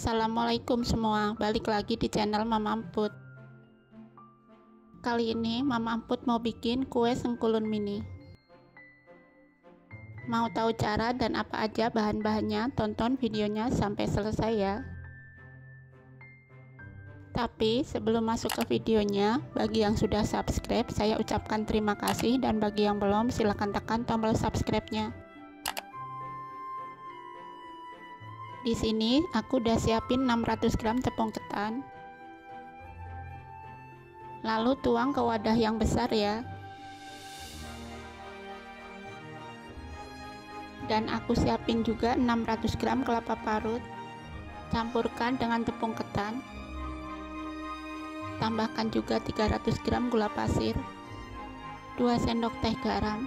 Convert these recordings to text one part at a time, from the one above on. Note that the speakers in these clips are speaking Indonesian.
Assalamualaikum semua, balik lagi di channel Mama Emput. Kali ini Mama Emput mau bikin kue sengkulun mini. Mau tahu cara dan apa aja bahan-bahannya? Tonton videonya sampai selesai ya. Tapi sebelum masuk ke videonya, bagi yang sudah subscribe saya ucapkan terima kasih, dan bagi yang belum silahkan tekan tombol subscribe-nya. Di sini aku udah siapin 600 gram tepung ketan. Lalu tuang ke wadah yang besar ya. Dan aku siapin juga 600 gram kelapa parut. Campurkan dengan tepung ketan. Tambahkan juga 300 gram gula pasir, 2 sendok teh garam,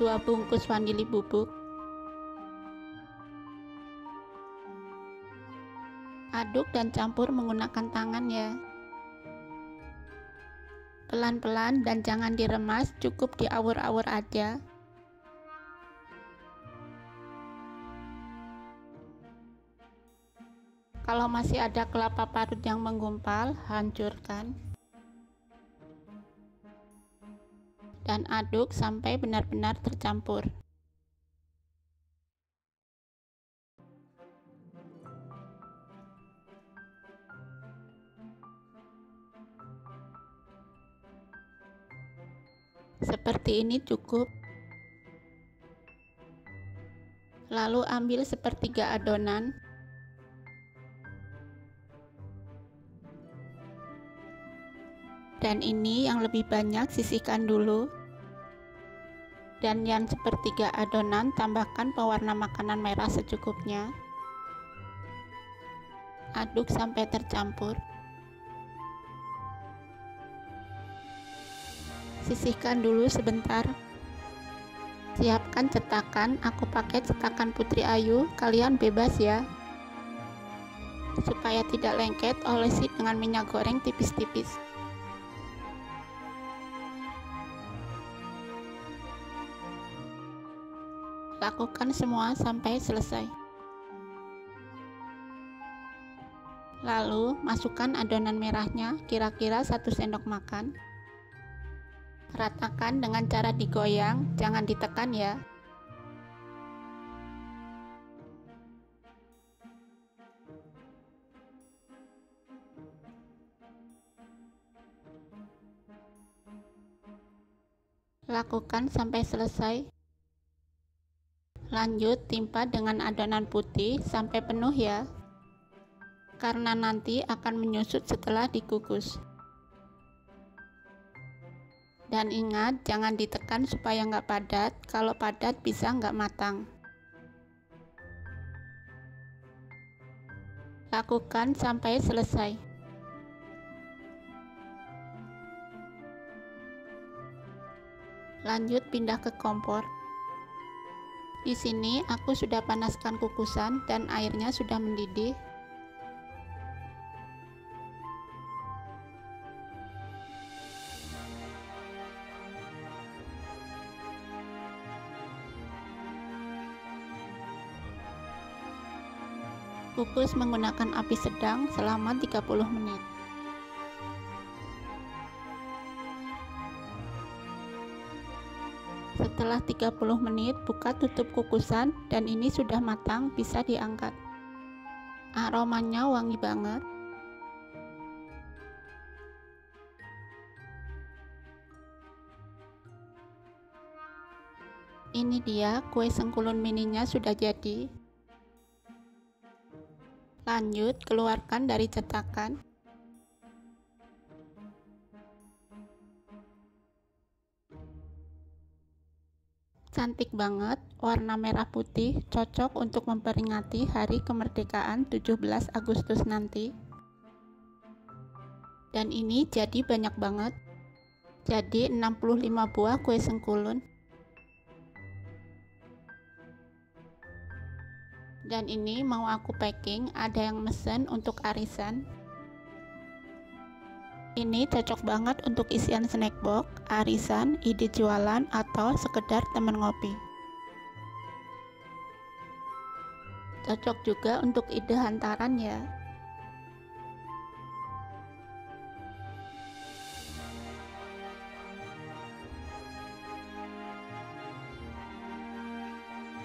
2 bungkus vanili bubuk. Aduk dan campur menggunakan tangan ya. Pelan-pelan dan jangan diremas, cukup diawur-awur aja. Kalau masih ada kelapa parut yang menggumpal, hancurkan. Dan aduk sampai benar-benar tercampur. Seperti ini cukup. Lalu ambil sepertiga adonan. Dan ini yang lebih banyak sisihkan dulu. Dan yang sepertiga adonan tambahkan pewarna makanan merah secukupnya. Aduk sampai tercampur. Sisihkan dulu sebentar. Siapkan cetakan, aku pakai cetakan Putri Ayu, kalian bebas ya. Supaya tidak lengket, olesi dengan minyak goreng tipis-tipis. Lakukan semua sampai selesai. Lalu masukkan adonan merahnya, kira-kira 1 sendok makan. Ratakan dengan cara digoyang, jangan ditekan ya. Lakukan sampai selesai. Lanjut timpa dengan adonan putih sampai penuh ya. Karena nanti akan menyusut setelah dikukus. Dan ingat, jangan ditekan supaya nggak padat. Kalau padat bisa nggak matang. Lakukan sampai selesai. Lanjut pindah ke kompor. Di sini aku sudah panaskan kukusan dan airnya sudah mendidih. Kukus menggunakan api sedang selama 30 menit. Setelah 30 menit, buka tutup kukusan dan ini sudah matang, bisa diangkat. Aromanya wangi banget. Ini dia kue sengkulun mininya sudah jadi. Lanjut, keluarkan dari cetakan. Cantik banget, warna merah putih, cocok untuk memperingati hari kemerdekaan 17 Agustus nanti. Dan ini jadi banyak banget. Jadi 65 buah kue sengkulun. Dan ini mau aku packing, ada yang mesen untuk arisan. Ini cocok banget untuk isian snack box, arisan, ide jualan, atau sekedar temen ngopi. Cocok juga untuk ide hantaran ya.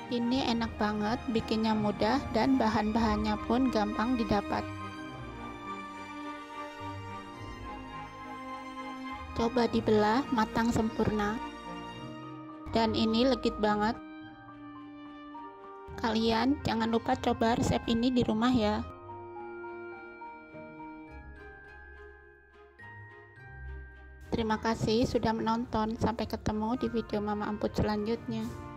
Ini enak banget, bikinnya mudah dan bahan-bahannya pun gampang didapat. Coba dibelah matang sempurna. Dan ini legit banget. Kalian jangan lupa coba resep ini di rumah ya. Terima kasih sudah menonton. Sampai ketemu di video Mama Amput selanjutnya.